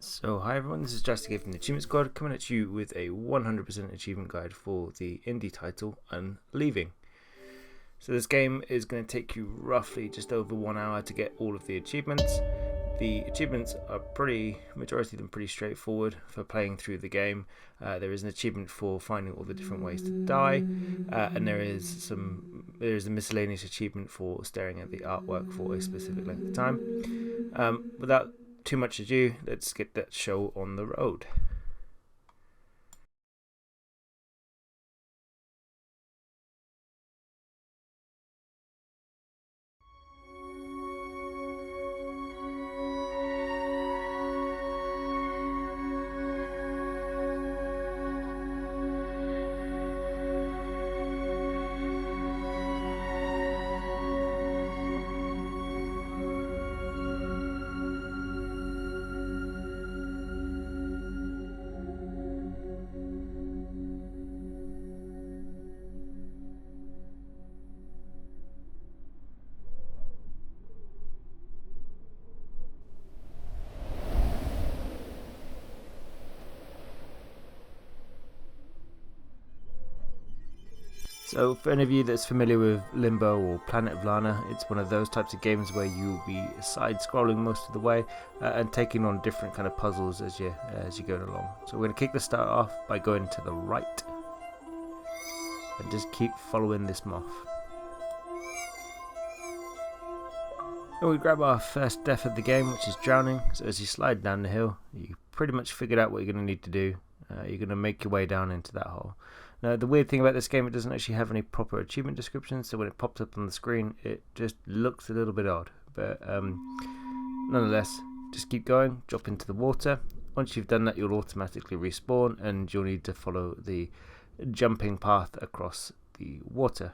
So hi everyone, this is Justin from the Achievement Squad coming at you with a 100% achievement guide for the indie title Unleaving. So this game is going to take you roughly just over 1 hour to get all of the achievements. The achievements are majority of them pretty straightforward for playing through the game. There is an achievement for finding all the different ways to die, and there is a miscellaneous achievement for staring at the artwork for a specific length of time. Without too much ado, let's get that show on the road. So for any of you that's familiar with Limbo or Planet of Lana, it's one of those types of games where you'll be side-scrolling most of the way and taking on different kind of puzzles as you're going along. So we're going to kick the start off by going to the right and just keep following this moth. And we grab our first death of the game, which is drowning. So as you slide down the hill, you pretty much figured out what you're going to need to do. You're going to make your way down into that hole. Now the weird thing about this game, it doesn't actually have any proper achievement descriptions, so when it pops up on the screen it just looks a little bit odd, but nonetheless, just keep going, drop into the water. Once you've done that, you'll automatically respawn and you'll need to follow the jumping path across the water.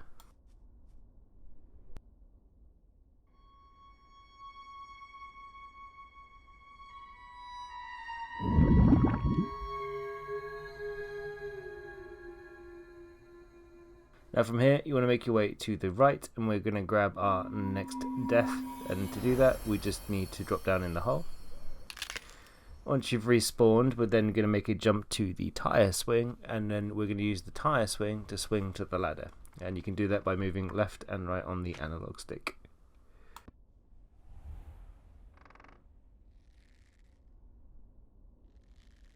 Now from here, you want to make your way to the right, and we're going to grab our next death, and to do that, we just need to drop down in the hole. Once you've respawned, we're then going to make a jump to the tyre swing, and then we're going to use the tyre swing to swing to the ladder. And you can do that by moving left and right on the analog stick.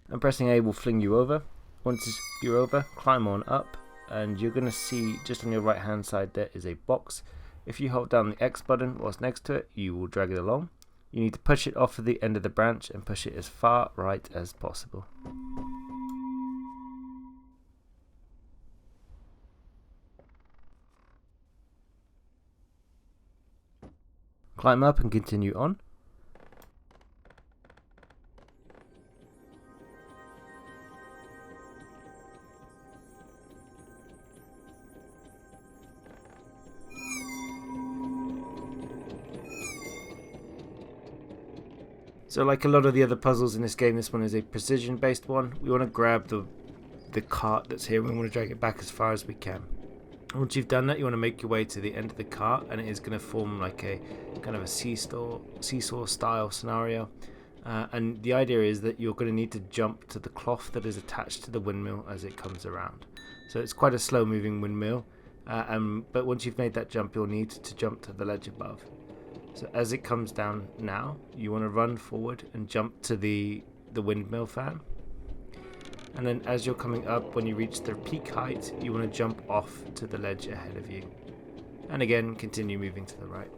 And pressing A will fling you over. Once you're over, climb on up. And you're going to see just on your right hand side there is a box. If you hold down the X button whilst next to it, you will drag it along. You need to push it off of the end of the branch and push it as far right as possible. Climb up and continue on. So like a lot of the other puzzles in this game, this one is a precision based one. We want to grab the cart that's here and we want to drag it back as far as we can. Once you've done that, you want to make your way to the end of the cart, and it is going to form like a kind of a seesaw style scenario. And the idea is that you're going to need to jump to the cloth that is attached to the windmill as it comes around. So it's quite a slow moving windmill, but once you've made that jump, you'll need to jump to the ledge above. So as it comes down now, you want to run forward and jump to the windmill fan. And then as you're coming up, when you reach the peak height, you want to jump off to the ledge ahead of you. And again, continue moving to the right.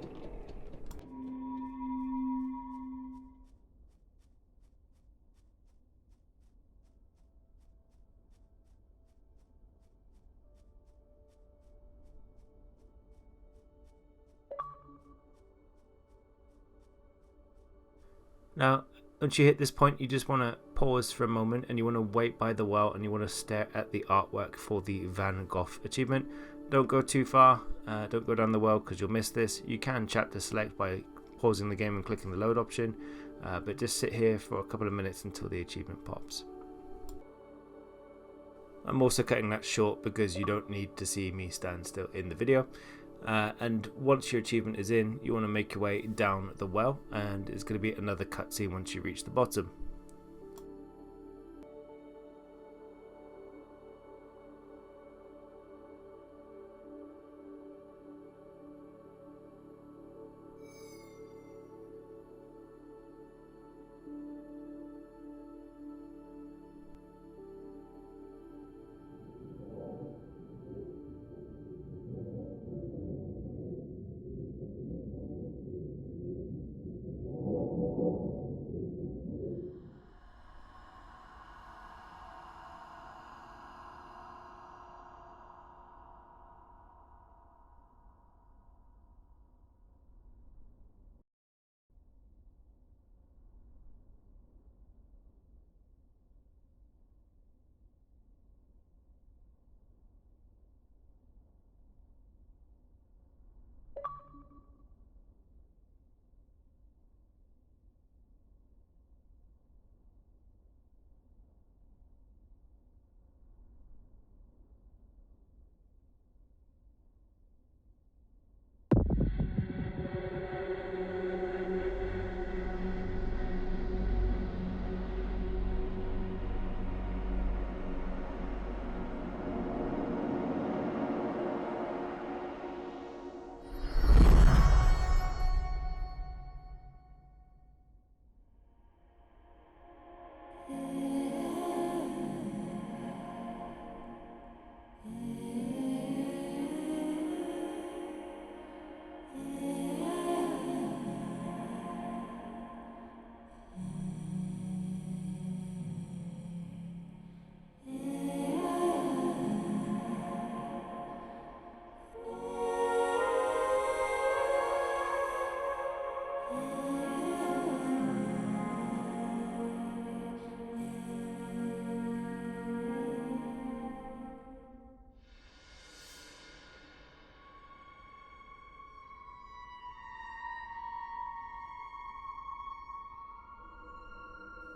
Now, once you hit this point, you just want to pause for a moment and you want to wait by the well and you want to stare at the artwork for the Van Gogh achievement. Don't go too far, don't go down the well because you'll miss this. You can chapter select by pausing the game and clicking the load option, but just sit here for a couple of minutes until the achievement pops. I'm also cutting that short because you don't need to see me stand still in the video. And once your achievement is in, you want to make your way down the well, and it's going to be another cutscene once you reach the bottom.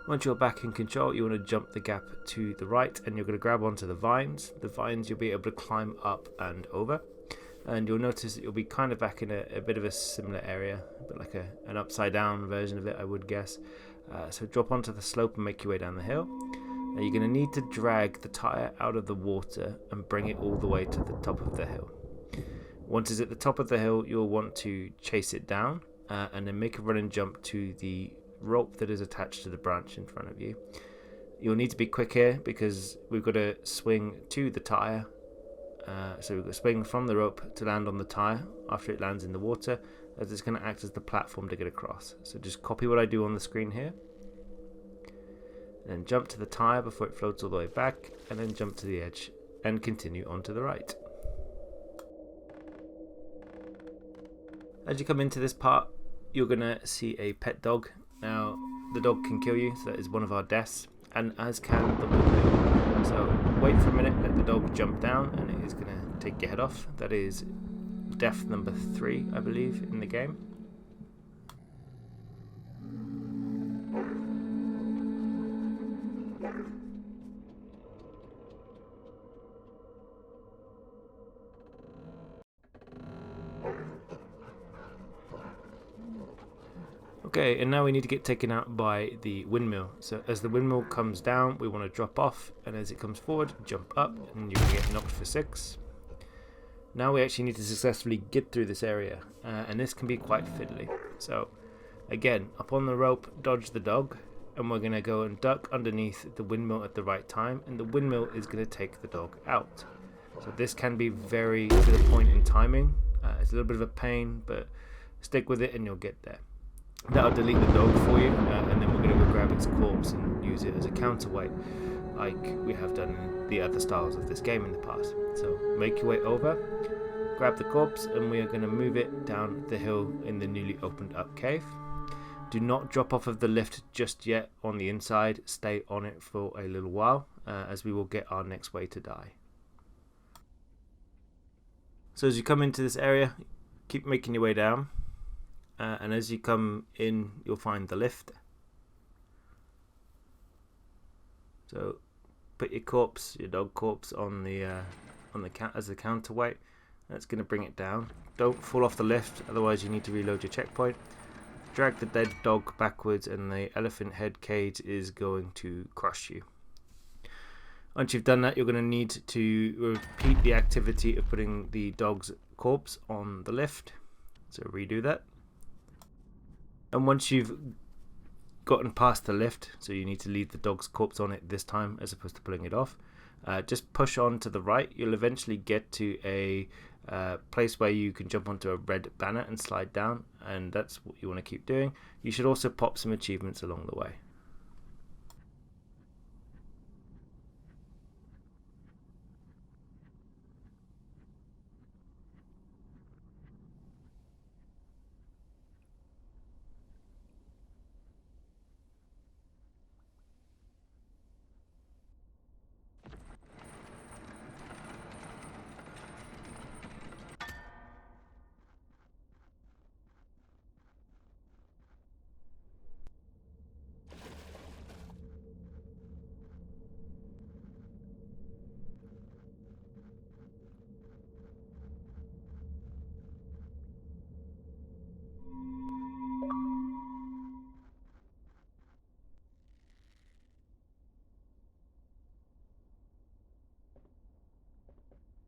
Once you're back in control, you want to jump the gap to the right, and you're going to grab onto the vines. The vines you'll be able to climb up and over, and you'll notice that you'll be kind of back in a bit of a similar area, a bit like an upside down version of it, I would guess. So drop onto the slope and make your way down the hill. Now you're going to need to drag the tyre out of the water and bring it all the way to the top of the hill. Once it's at the top of the hill, you'll want to chase it down and then make a run and jump to the rope that is attached to the branch in front of you. You'll need to be quick here because we've got to swing to the tyre. So we've got to swing from the rope to land on the tyre after it lands in the water, as it's going to act as the platform to get across. So just copy what I do on the screen here. Then jump to the tyre before it floats all the way back, and then jump to the edge and continue on to the right. As you come into this part, you're going to see a pet dog. Now, the dog can kill you, so that is one of our deaths, and as can the windmill. So wait for a minute, let the dog jump down, and it is going to take your head off. That is death number 3, I believe, in the game. Okay, and now we need to get taken out by the windmill. So as the windmill comes down, we want to drop off, and as it comes forward, jump up, and you can get knocked for 6. Now we actually need to successfully get through this area, and this can be quite fiddly. So again, up on the rope, dodge the dog, and we're going to go and duck underneath the windmill at the right time, and the windmill is going to take the dog out. So this can be very to the point in timing. It's a little bit of a pain, but stick with it and you'll get there. That'll delete the dog for you, and then we're going to go grab its corpse and use it as a counterweight, like we have done in the other styles of this game in the past. So make your way over, grab the corpse, and we are going to move it down the hill in the newly opened up cave. Do not drop off of the lift just yet on the inside, stay on it for a little while, as we will get our next way to die. So as you come into this area, keep making your way down. And as you come in, you'll find the lift. So put your corpse, your dog corpse, on the as a counterweight. That's going to bring it down. Don't fall off the lift, otherwise you need to reload your checkpoint. Drag the dead dog backwards, and the elephant head cage is going to crush you. Once you've done that, you're going to need to repeat the activity of putting the dog's corpse on the lift. So redo that. And once you've gotten past the lift, so you need to leave the dog's corpse on it this time as opposed to pulling it off, just push on to the right. You'll eventually get to a place where you can jump onto a red banner and slide down, and that's what you want to keep doing. You should also pop some achievements along the way.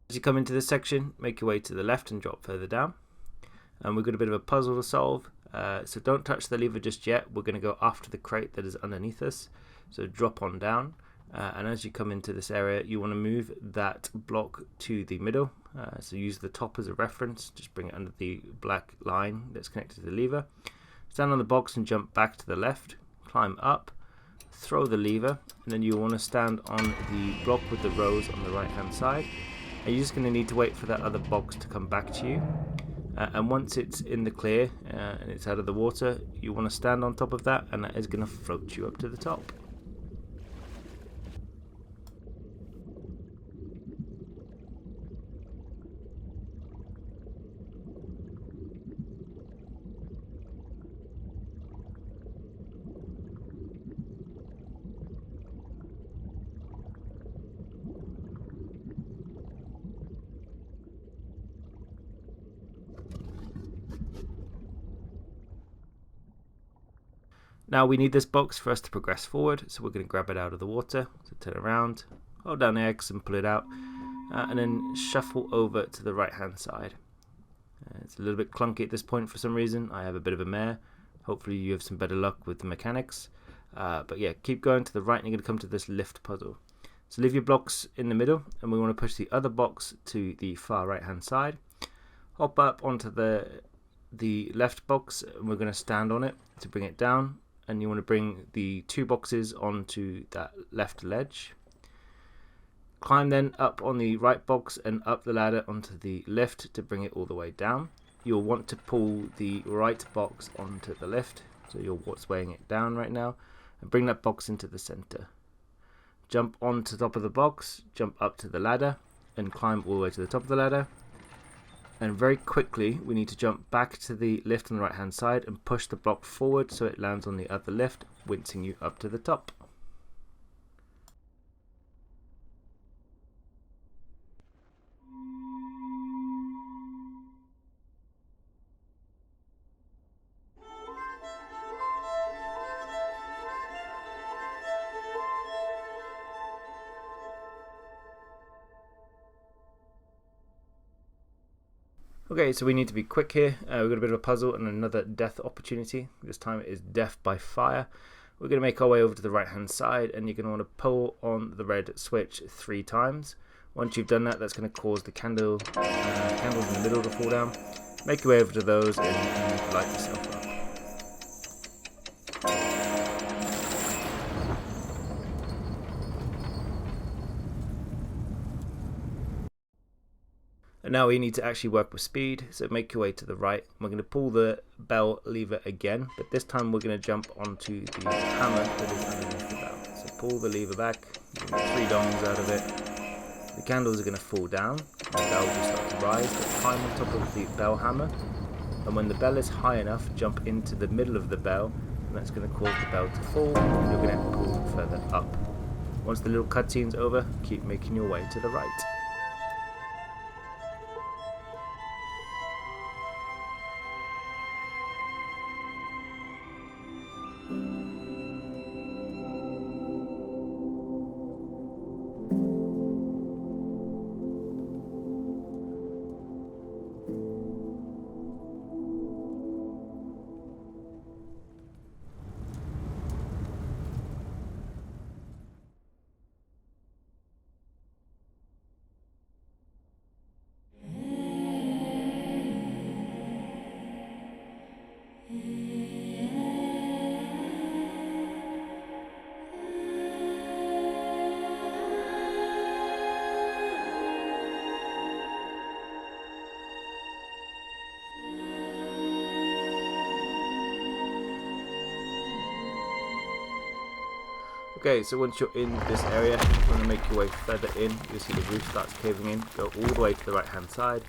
As you come into this section, make your way to the left and drop further down. And we've got a bit of a puzzle to solve, so don't touch the lever just yet. We're going to go after the crate that is underneath us, so drop on down. And as you come into this area, you want to move that block to the middle, so use the top as a reference. Just bring it under the black line that's connected to the lever. Stand on the box and jump back to the left, climb up, throw the lever, and then you want to stand on the block with the rose on the right hand side. And you're just going to need to wait for that other box to come back to you. And once it's in the clear and it's out of the water, you want to stand on top of that, and that is going to float you up to the top. Now we need this box for us to progress forward, so we're going to grab it out of the water. So turn around, hold down the X and pull it out, and then shuffle over to the right hand side. It's a little bit clunky at this point for some reason. I have a bit of a mare. Hopefully you have some better luck with the mechanics. But yeah, keep going to the right and you're going to come to this lift puzzle. So leave your blocks in the middle and we want to push the other box to the far right hand side. Hop up onto the left box and we're going to stand on it to bring it down. And you want to bring the two boxes onto that left ledge. Climb then up on the right box and up the ladder onto the lift to bring it all the way down. You'll want to pull the right box onto the lift, so you're what's weighing it down right now, and bring that box into the center. Jump onto the top of the box, jump up to the ladder, and climb all the way to the top of the ladder. And very quickly we need to jump back to the lift on the right hand side and push the block forward so it lands on the other lift, wincing you up to the top. Okay, so we need to be quick here. We've got a bit of a puzzle and another death opportunity. This time it is death by fire. We're going to make our way over to the right hand side and you're going to want to pull on the red switch 3 times. Once you've done that, that's going to cause the candles in the middle to fall down. Make your way over to those and light yourself up. And now we need to actually work with speed, so make your way to the right. We're going to pull the bell lever again, but this time we're going to jump onto the hammer that is underneath the bell. So pull the lever back, you get 3 dongs out of it. The candles are going to fall down, the bell will start to rise, but climb on top of the bell hammer. And when the bell is high enough, jump into the middle of the bell, and that's going to cause the bell to fall, and you're going to pull further up. Once the little cutscene's over, keep making your way to the right. Okay, so once you're in this area, you want to make your way further in. You'll see the roof starts caving in. Go all the way to the right hand side,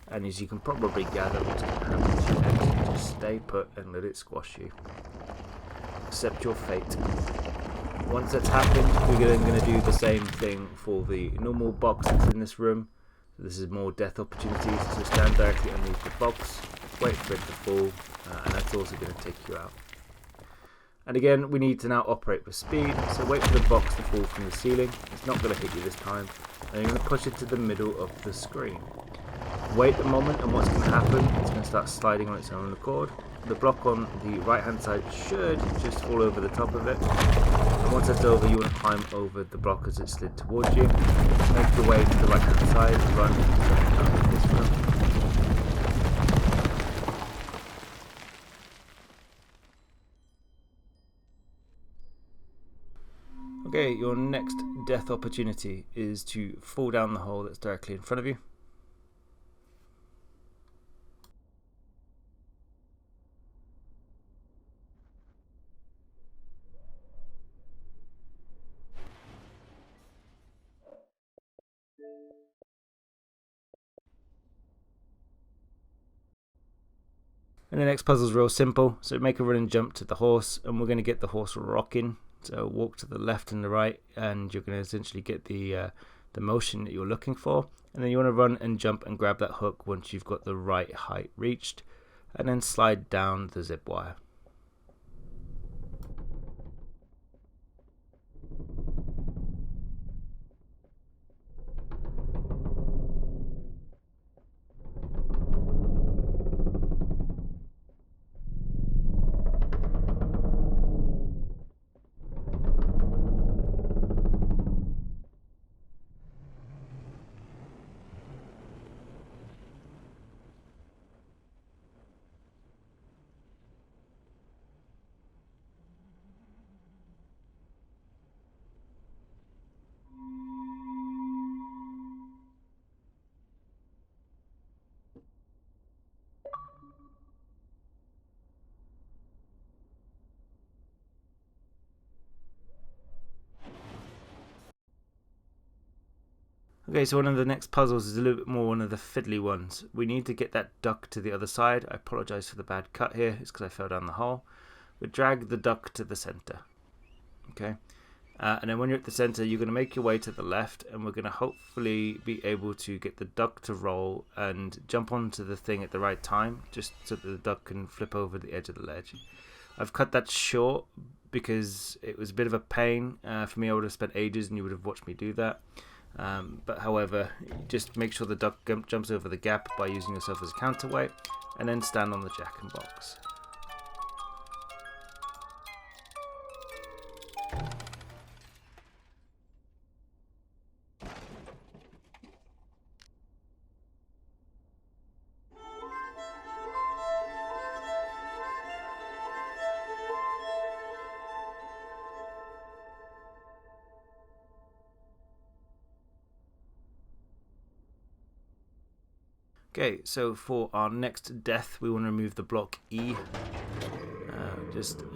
and as you can probably gather, what's going to happen to you next, just stay put and let it squash you. Accept your fate. Once that's happened, we're then going to do the same thing for the normal box that's in this room. So this is more death opportunities, so stand directly underneath the box, wait for it to fall, and that's also going to take you out. And again, we need to now operate with speed, so wait for the box to fall from the ceiling. It's not going to hit you this time, and you're going to push it to the middle of the screen. Wait a moment, and what's going to happen, it's going to start sliding on its own accord. The block on the right hand side should just fall over the top of it, and once that's over, you want to climb over the block as it slid towards you. Make your way to the right hand side, run out of this room. Okay, your next death opportunity is to fall down the hole that's directly in front of you. And the next puzzle is real simple, so make a run and jump to the horse, and we're going to get the horse rocking. So walk to the left and the right, and you're going to essentially get the motion that you're looking for. And then you want to run and jump and grab that hook once you've got the right height reached, and then slide down the zip wire. Okay, so one of the next puzzles is a little bit more one of the fiddly ones. We need to get that duck to the other side. I apologise for the bad cut here. It's because I fell down the hole. We drag the duck to the centre. Okay, and then when you're at the centre, you're going to make your way to the left, and we're going to hopefully be able to get the duck to roll and jump onto the thing at the right time, just so that the duck can flip over the edge of the ledge. I've cut that short because it was a bit of a pain for me. I would have spent ages, and you would have watched me do that. But however, just make sure the duck jumps over the gap by using yourself as a counterweight, and then stand on the jack and box. Okay, so for our next death, we want to remove the block E.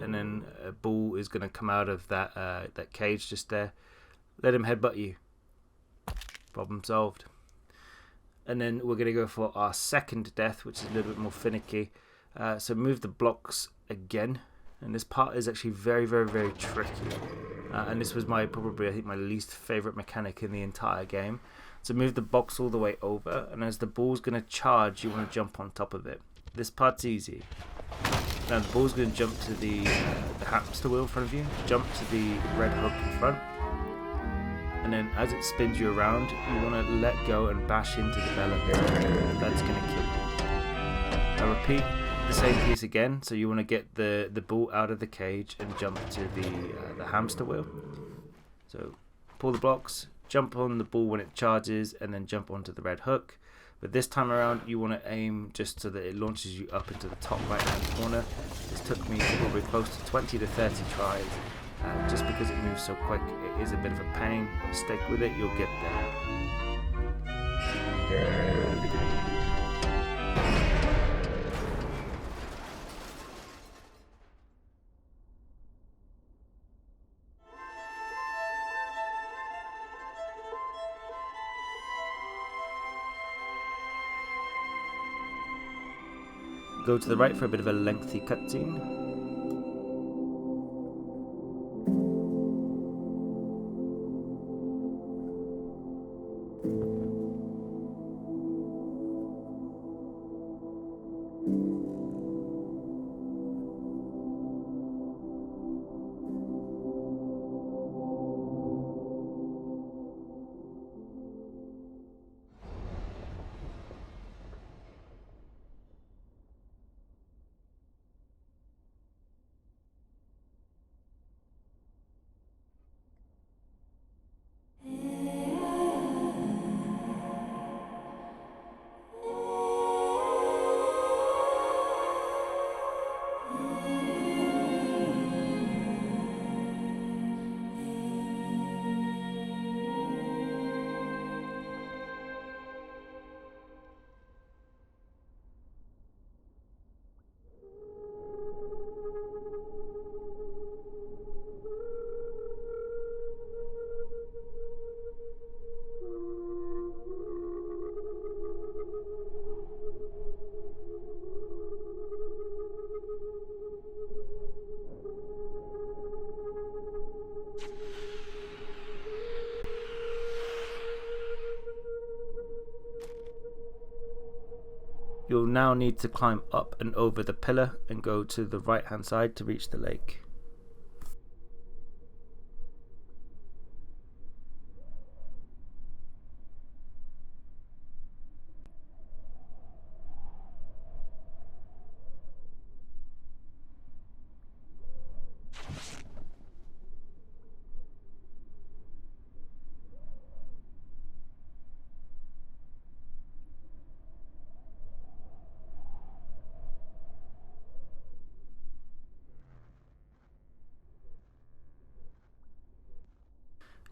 And then a ball is going to come out of that cage just there. Let him headbutt you. Problem solved. And then we're going to go for our second death, which is a little bit more finicky. So move the blocks again. And this part is actually very, very, very tricky. And this was probably, I think, my least favourite mechanic in the entire game. So move the box all the way over, and as the ball's going to charge, you want to jump on top of it. This part's easy. Now the ball's going to jump to the hamster wheel in front of you, jump to the red hook in front, and then as it spins you around, you want to let go and bash into the bell of it. That's going to kill you. Now repeat the same piece again, so you want to get the ball out of the cage and jump to the hamster wheel. So pull the blocks, jump on the ball when it charges, and then jump onto the red hook. But this time around, you want to aim just so that it launches you up into the top right hand corner. This took me probably close to 20 to 30 tries. Just because it moves so quick, it is a bit of a pain, but stick with it, you'll get there. Go to the right for a bit of a lengthy cutscene. You'll now need to climb up and over the pillar and go to the right hand side to reach the lake.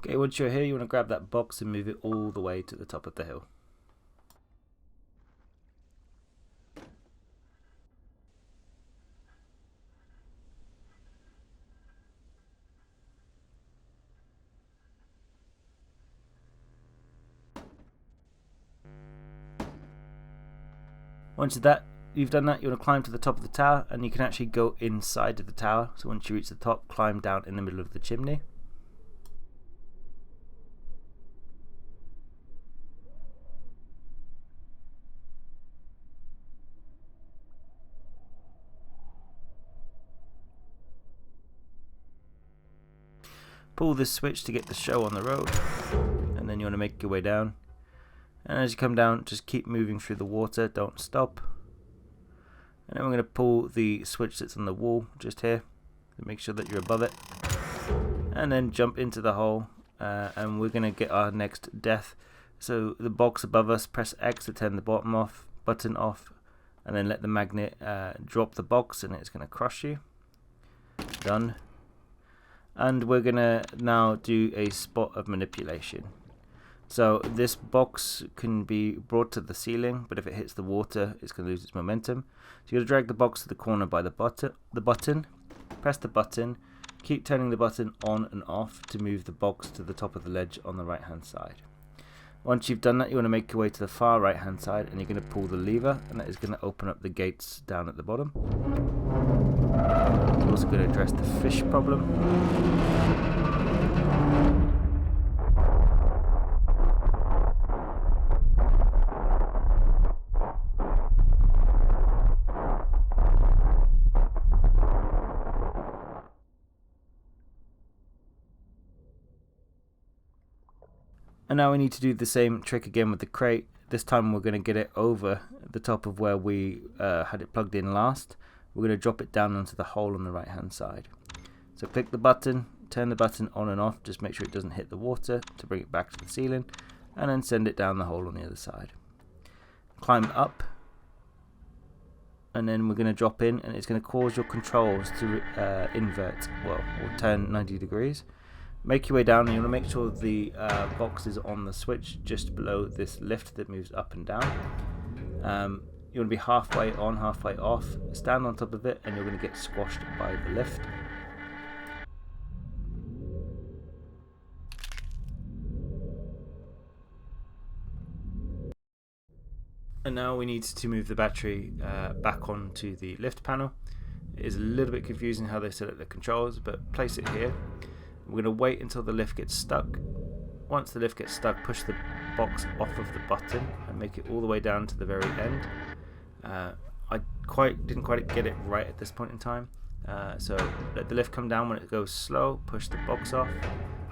Okay, once you're here, you want to grab that box and move it all the way to the top of the hill. Once you've done that, you want to climb to the top of the tower, and you can actually go inside of the tower. So once you reach the top, climb down in the middle of the chimney. Pull this switch to get the show on the road, and then you want to make your way down. And as you come down, just keep moving through the water, don't stop. And then we're going to pull the switch that's on the wall just here to make sure that you're above it, and then jump into the hole, and we're going to get our next death. So the box above us, press X to turn the button off, and then let the magnet drop the box, and it's going to crush you. Done. And we're going to now do a spot of manipulation. So this box can be brought to the ceiling, but if it hits the water, it's going to lose its momentum. So you're going to drag the box to the corner by the button, press the button, keep turning the button on and off to move the box to the top of the ledge on the right hand side. Once you've done that, you want to make your way to the far right hand side, and you're going to pull the lever, and that is going to open up the gates down at the bottom. It's also going to address the fish problem. And now we need to do the same trick again with the crate. This time we're going to get it over the top of where we had it plugged in last. We're going to drop it down onto the hole on the right hand side. So click the button, turn the button on and off, just make sure it doesn't hit the water to bring it back to the ceiling, and then send it down the hole on the other side. Climb up, and then we're going to drop in, and it's going to cause your controls to invert, or turn 90 degrees. Make your way down, and you want to make sure the box is on the switch just below this lift that moves up and down. You want to be halfway on, halfway off. Stand on top of it, and you're going to get squashed by the lift. And now we need to move the battery back onto the lift panel. It is a little bit confusing how they set up the controls, but place it here. We're going to wait until the lift gets stuck. Once the lift gets stuck, push the box off of the button and make it all the way down to the very end. I didn't quite get it right at this point in time, so let the lift come down. When it goes slow, push the box off,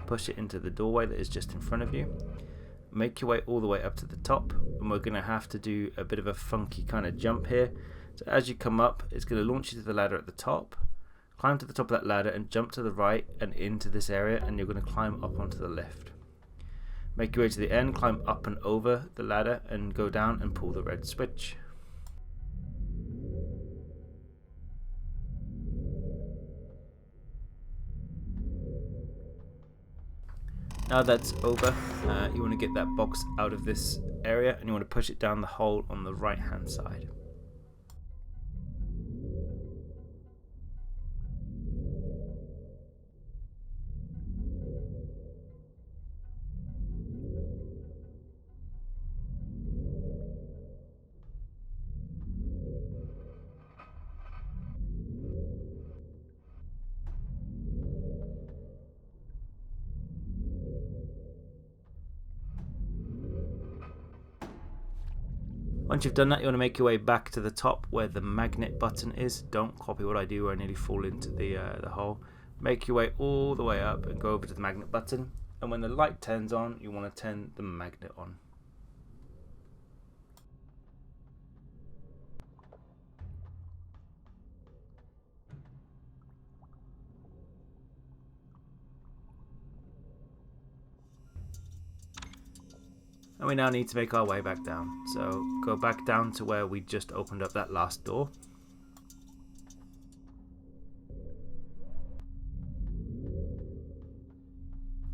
push it into the doorway that is just in front of you. Make your way all the way up to the top, and we're going to have to do a bit of a funky kind of jump here. So as you come up, it's going to launch you to the ladder at the top. Climb to the top of that ladder and jump to the right and into this area, and you're going to climb up onto the lift. Make your way to the end, climb up and over the ladder, and go down and pull the red switch. Now that's over, you want to get that box out of this area, and you want to push it down the hole on the right hand side. Once you've done that, you want to make your way back to the top where the magnet button is. Don't copy what I do where I nearly fall into the hole. Make your way all the way up and go over to the magnet button. And when the light turns on, you want to turn the magnet on. And we now need to make our way back down. So go back down to where we just opened up that last door.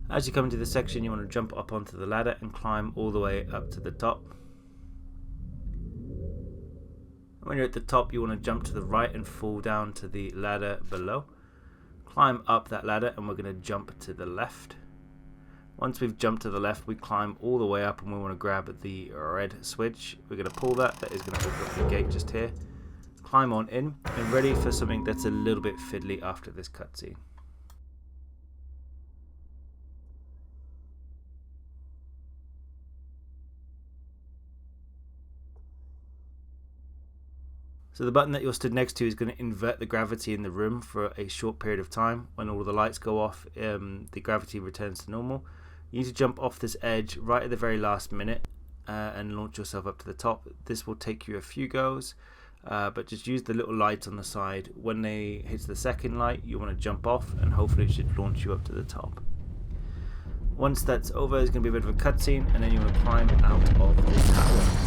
As you come into this section, you want to jump up onto the ladder and climb all the way up to the top. When you're at the top, you want to jump to the right and fall down to the ladder below. Climb up that ladder, and we're going to jump to the left. Once we've jumped to the left, we climb all the way up and we want to grab the red switch. We're going to pull that. That is going to open up the gate just here. Climb on in and ready for something that's a little bit fiddly after this cutscene. So the button that you're stood next to is going to invert the gravity in the room for a short period of time. When all the lights go off, the gravity returns to normal. You need to jump off this edge right at the very last minute and launch yourself up to the top. This will take you a few goes, but just use the little lights on the side. When they hit the second light, you want to jump off and hopefully it should launch you up to the top. Once that's over, there's going to be a bit of a cutscene and then you want to climb out of the tower.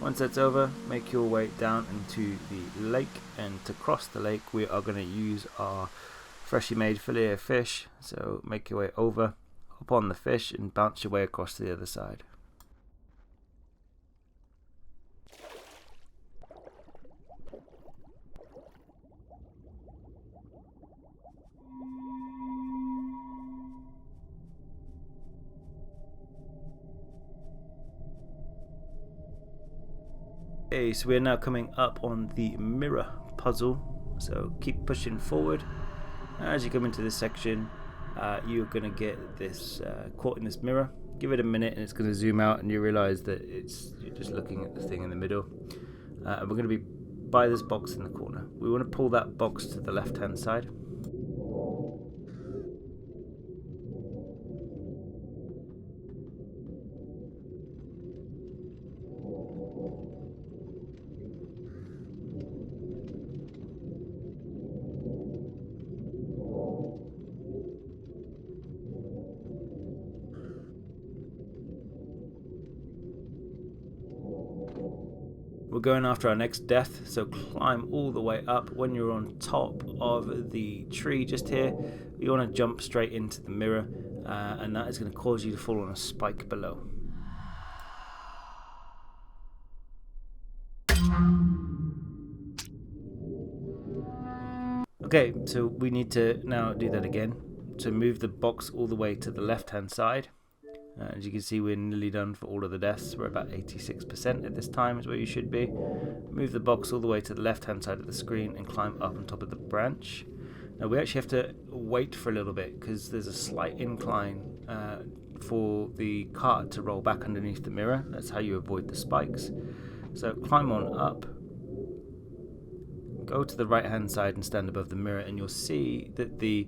Once that's over, make your way down into the lake, and to cross the lake we are going to use our freshly made fillet of fish. So make your way over, hop on the fish and bounce your way across to the other side. Okay, so we're now coming up on the mirror puzzle, so keep pushing forward. As you come into this section, you're going to get this caught in this mirror. Give it a minute and it's going to zoom out and you realise that you're just looking at the thing in the middle. And we're going to be by this box in the corner. We want to pull that box to the left hand side. We're going after our next death, so climb all the way up. When you're on top of the tree just here, you want to jump straight into the mirror, and that is going to cause you to fall on a spike below. Okay, so we need to now do that again. So move the box all the way to the left hand side. As you can see, we're nearly done for all of the deaths. We're about 86% at this time is where you should be. Move the box all the way to the left hand side of the screen and climb up on top of the branch. Now we actually have to wait for a little bit because there's a slight incline for the cart to roll back underneath the mirror. That's how you avoid the spikes. So climb on up. Go to the right hand side and stand above the mirror, and you'll see that the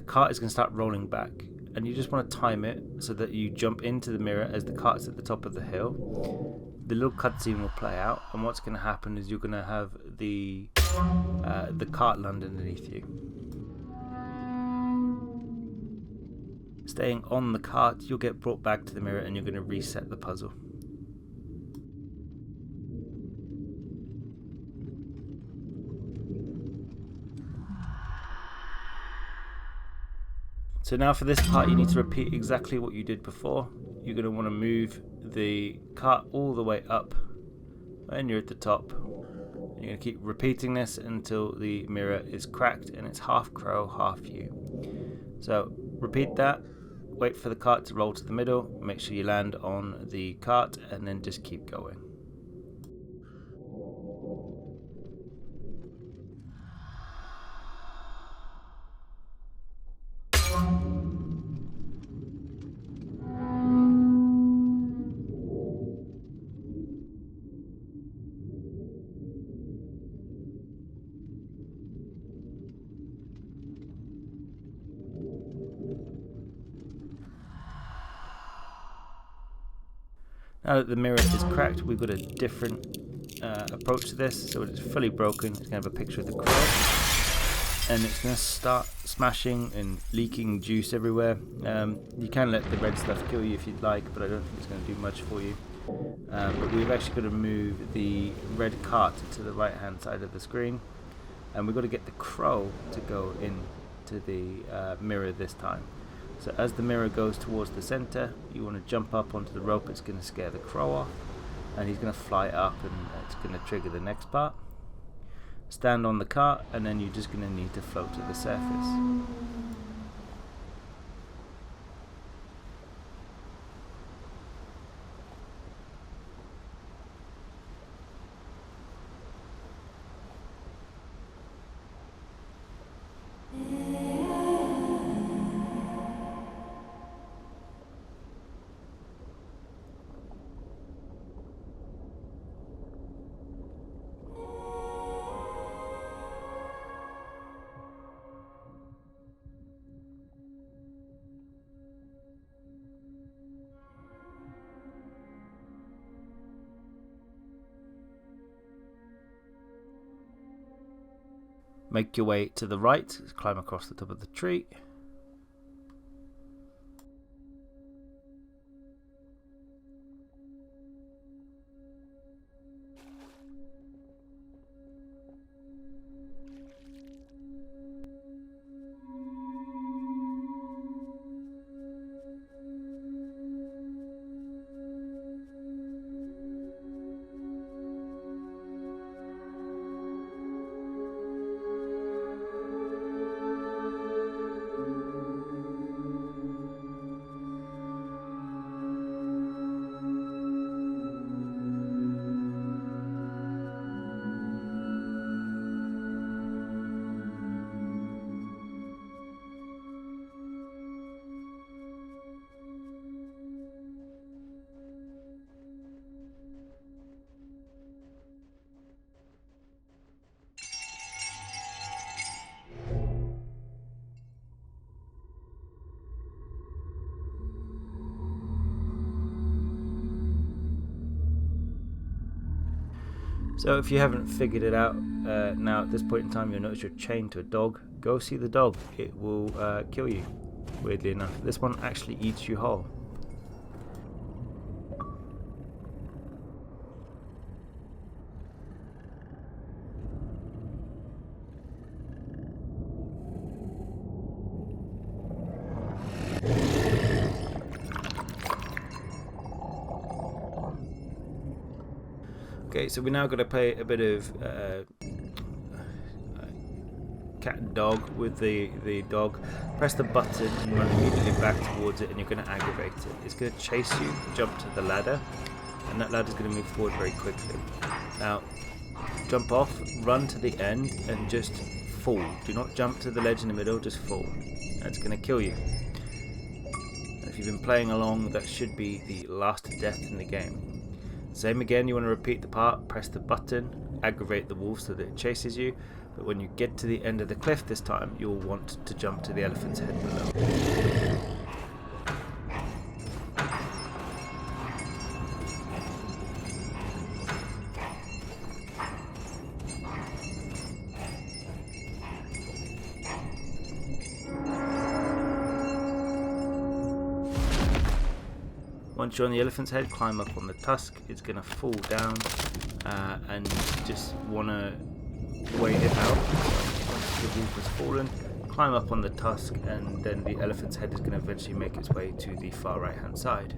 cart is going to start rolling back, and you just want to time it so that you jump into the mirror as the cart's at the top of the hill. The little cutscene will play out, and what's going to happen is you're going to have the cart land underneath you. Staying on the cart, you'll get brought back to the mirror and you're going to reset the puzzle. So now for this part you need to repeat exactly what you did before. You're going to want to move the cart all the way up when you're at the top. You're going to keep repeating this until the mirror is cracked and it's half crow, half you. So repeat that, wait for the cart to roll to the middle, make sure you land on the cart and then just keep going. Now that the mirror is cracked, we've got a different approach to this. So when it's fully broken, it's going to have a picture of the crow, and it's going to start smashing and leaking juice everywhere. You can let the red stuff kill you if you'd like, but I don't think it's going to do much for you. But we've actually got to move the red cart to the right hand side of the screen, and we've got to get the crow to go into the mirror this time. So as the mirror goes towards the center, you want to jump up onto the rope. It's going to scare the crow off, and he's going to fly up, and it's going to trigger the next part. Stand on the cart, and then you're just going to need to float to the surface. Make your way to the right, climb across the top of the tree. So if you haven't figured it out now at this point in time, you'll notice you're chained to a dog. Go see the dog. It will kill you, weirdly enough. This one actually eats you whole. Okay, so we're now going to play a bit of cat and dog with the dog. Press the button and run immediately back towards it, and you're going to aggravate it. It's going to chase you, jump to the ladder, and that ladder is going to move forward very quickly. Now, jump off, run to the end, and just fall. Do not jump to the ledge in the middle, just fall. That's going to kill you. And if you've been playing along, that should be the last death in the game. Same again, you want to repeat the part, press the button, aggravate the wolf so that it chases you, but when you get to the end of the cliff this time, you'll want to jump to the elephant's head below. Once you're on the elephant's head, climb up on the tusk. It's going to fall down, and just want to wait it out. Once the wolf has fallen, climb up on the tusk, and then the elephant's head is going to eventually make its way to the far right hand side.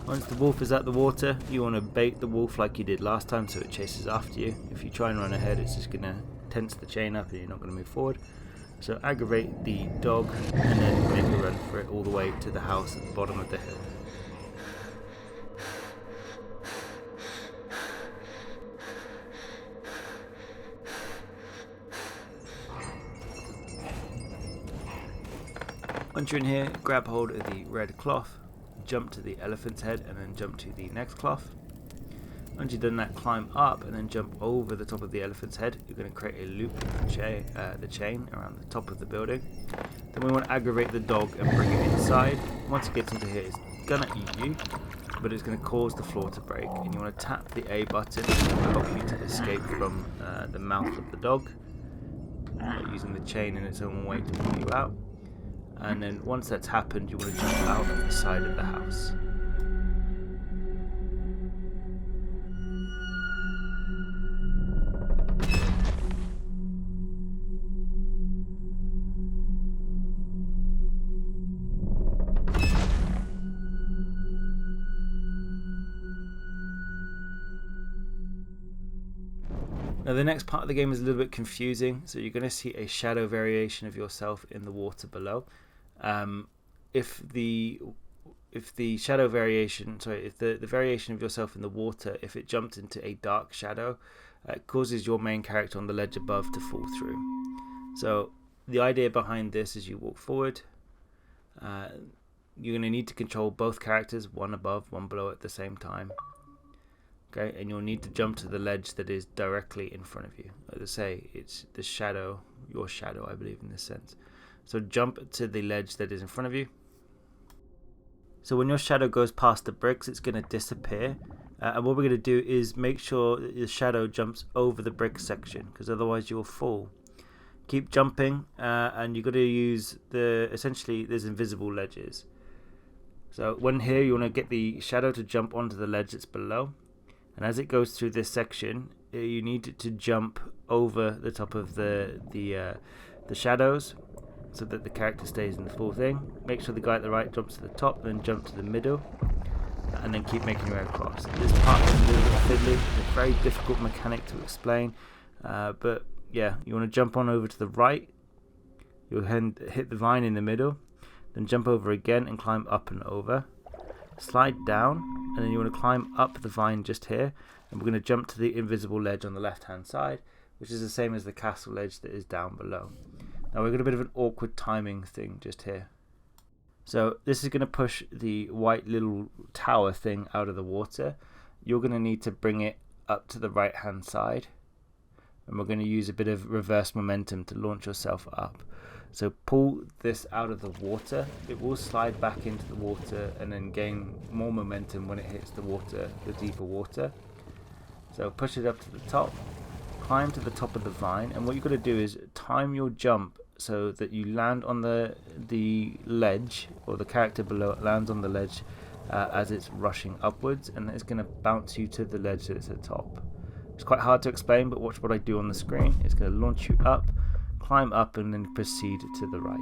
Once the wolf is out the water, you want to bait the wolf like you did last time so it chases after you. If you try and run ahead, it's just going to tense the chain up and you're not going to move forward. So aggravate the dog and then make a run for it all the way to the house at the bottom of the hill. Once you're in here, grab hold of the red cloth, jump to the elephant's head and then jump to the next cloth. Once you've done that, climb up and then jump over the top of the elephant's head. You're going to create a loop of the chain around the top of the building. Then we want to aggravate the dog and bring it inside. Once it gets into here, it's going to eat you, but it's going to cause the floor to break. And you want to tap the A button to help you to escape from the mouth of the dog, using the chain in its own way to pull you out. And then once that's happened, you want to jump out of the side of the house. Now the next part of the game is a little bit confusing, so you're going to see a shadow variation of yourself in the water below. If the shadow variation, if the variation of yourself in the water, if it jumped into a dark shadow, it causes your main character on the ledge above to fall through. So the idea behind this is you walk forward, you're going to need to control both characters, one above, one below at the same time. Okay, and you'll need to jump to the ledge that is directly in front of you. As I say, it's the shadow, your shadow, I believe, in this sense. So jump to the ledge that is in front of you. So when your shadow goes past the bricks, it's going to disappear. And what we're going to do is make sure that the shadow jumps over the brick section, because otherwise you'll fall. Keep jumping, and you've got to use essentially there's invisible ledges. So when here, you want to get the shadow to jump onto the ledge that's below. And as it goes through this section, you need to jump over the top of the shadows so that the character stays in the full thing. Make sure the guy at the right jumps to the top, then jump to the middle, and then keep making your way across. This part is a little bit fiddly. It's a very difficult mechanic to explain, but yeah, you want to jump on over to the right. You'll hit the vine in the middle, then jump over again and climb up and over. Slide down, and then you want to climb up the vine just here, and we're going to jump to the invisible ledge on the left hand side, which is the same as the castle ledge that is down below. Now we've got a bit of an awkward timing thing just here. So this is going to push the white little tower thing out of the water. You're going to need to bring it up to the right hand side, and we're going to use a bit of reverse momentum to launch yourself up. So pull this out of the water. It will slide back into the water and then gain more momentum when it hits the water, the deeper water. So push it up to the top, climb to the top of the vine, and what you've got to do is time your jump so that you land on the ledge, or the character below it lands on the ledge as it's rushing upwards, and it's going to bounce you to the ledge that's at the top. It's quite hard to explain, but watch what I do on the screen. It's going to launch you up, climb up, and then proceed to the right.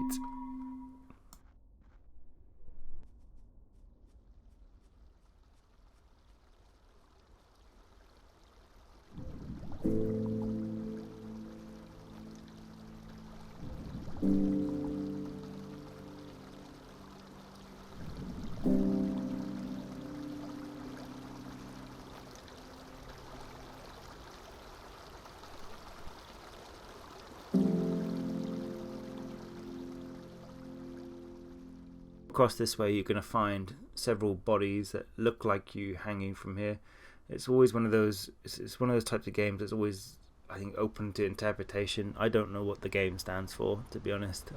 Across this way, you're going to find several bodies that look like you hanging from here. It's always one of those. It's one of those types of games that's always, I think, open to interpretation. I don't know what the game stands for, to be honest.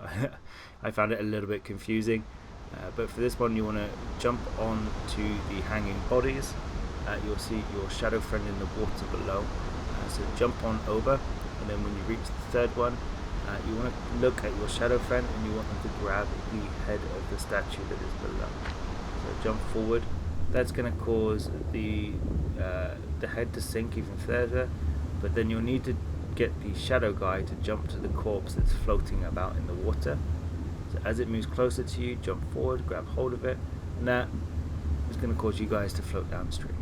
I found it a little bit confusing. But for this one, you want to jump on to the hanging bodies. You'll see your shadow friend in the water below. So jump on over, and then when you reach the third one, you want to look at your shadow friend and you want them to grab the head of the statue that is below. So jump forward. That's going to cause the head to sink even further, but then you'll need to get the shadow guy to jump to the corpse that's floating about in the water. So as it moves closer to you, jump forward, grab hold of it, and that is going to cause you guys to float downstream.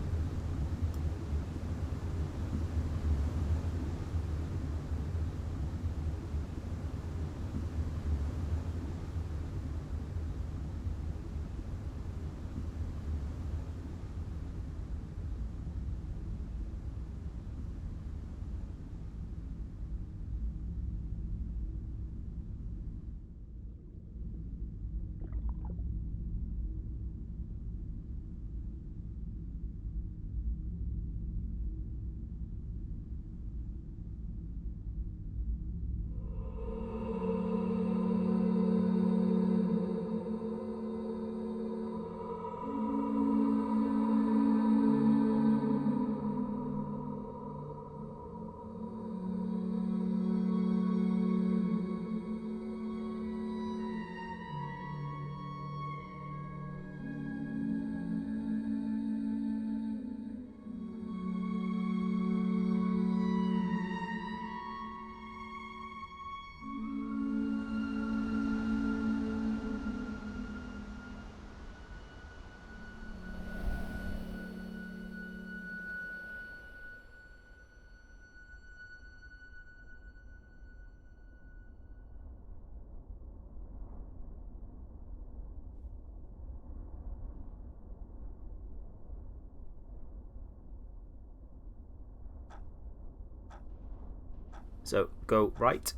So go right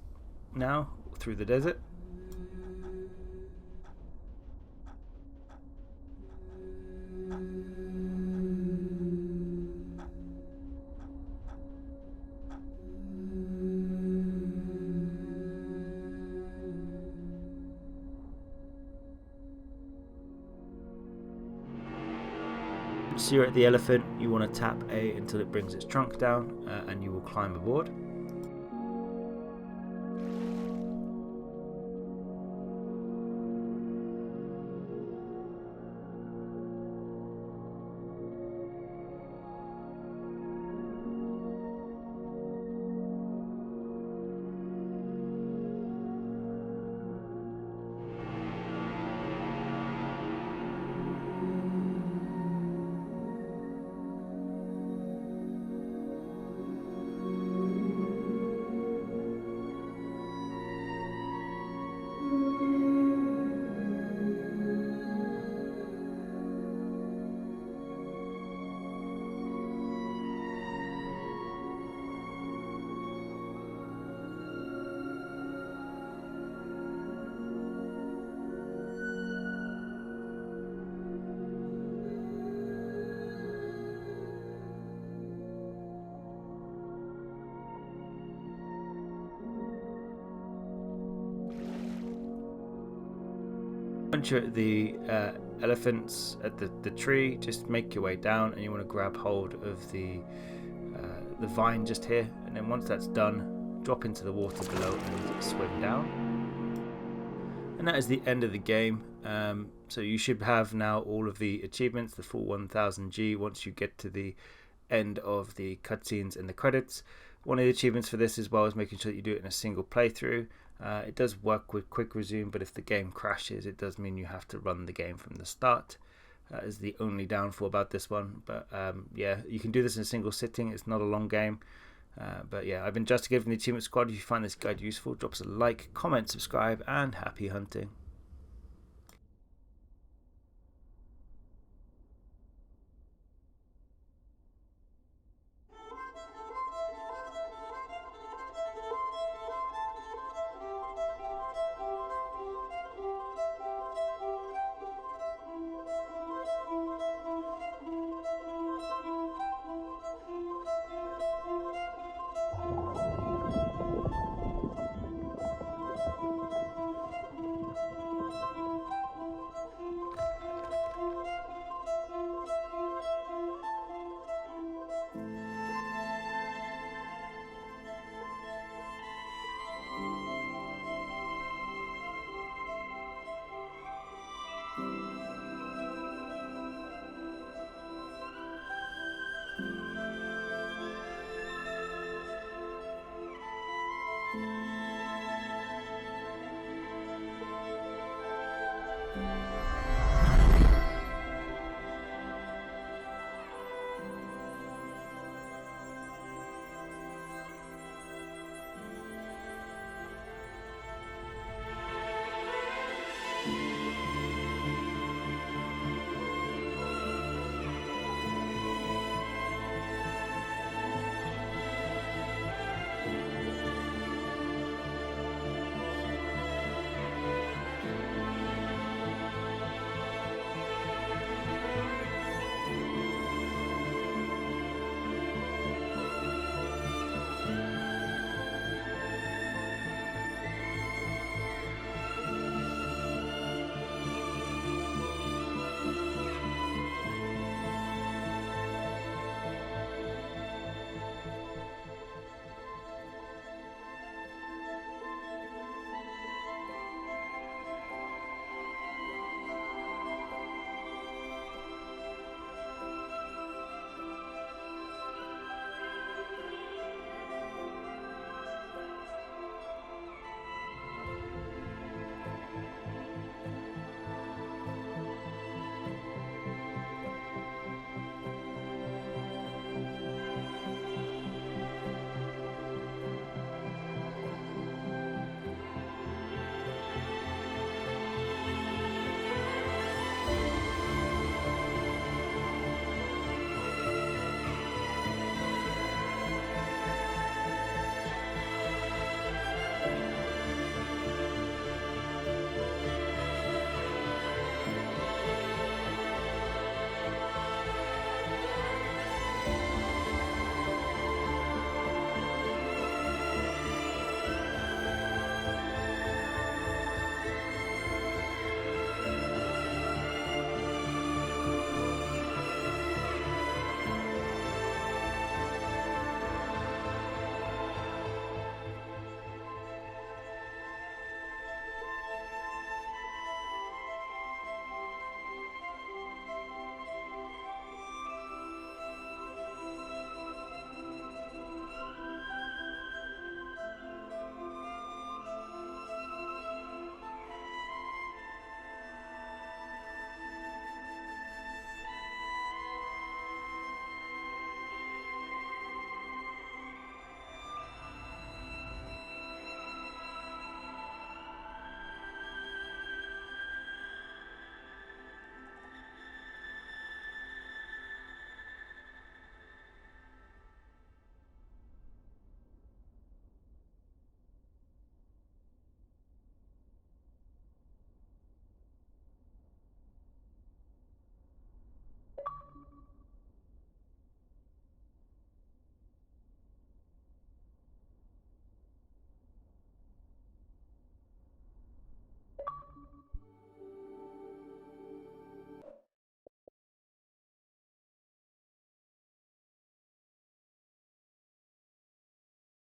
now through the desert. So you're at the elephant, you want to tap A until it brings its trunk down, and you will climb aboard. Once you're at the elephants at the tree, just make your way down, and you want to grab hold of the vine just here, and then once that's done, drop into the water below and swim down. And that is the end of the game. So you should have now all of the achievements, the full 1000G, once you get to the end of the cutscenes and the credits. One of the achievements for this as well is making sure that you do it in a single playthrough. It does work with quick resume, but if the game crashes, it does mean you have to run the game from the start. Is the only downfall about this one. But yeah, you can do this in a single sitting. It's not a long game. But yeah, I've been Just giving the Achievement Squad. If you find this guide useful, drop us a like, comment, subscribe, and happy hunting.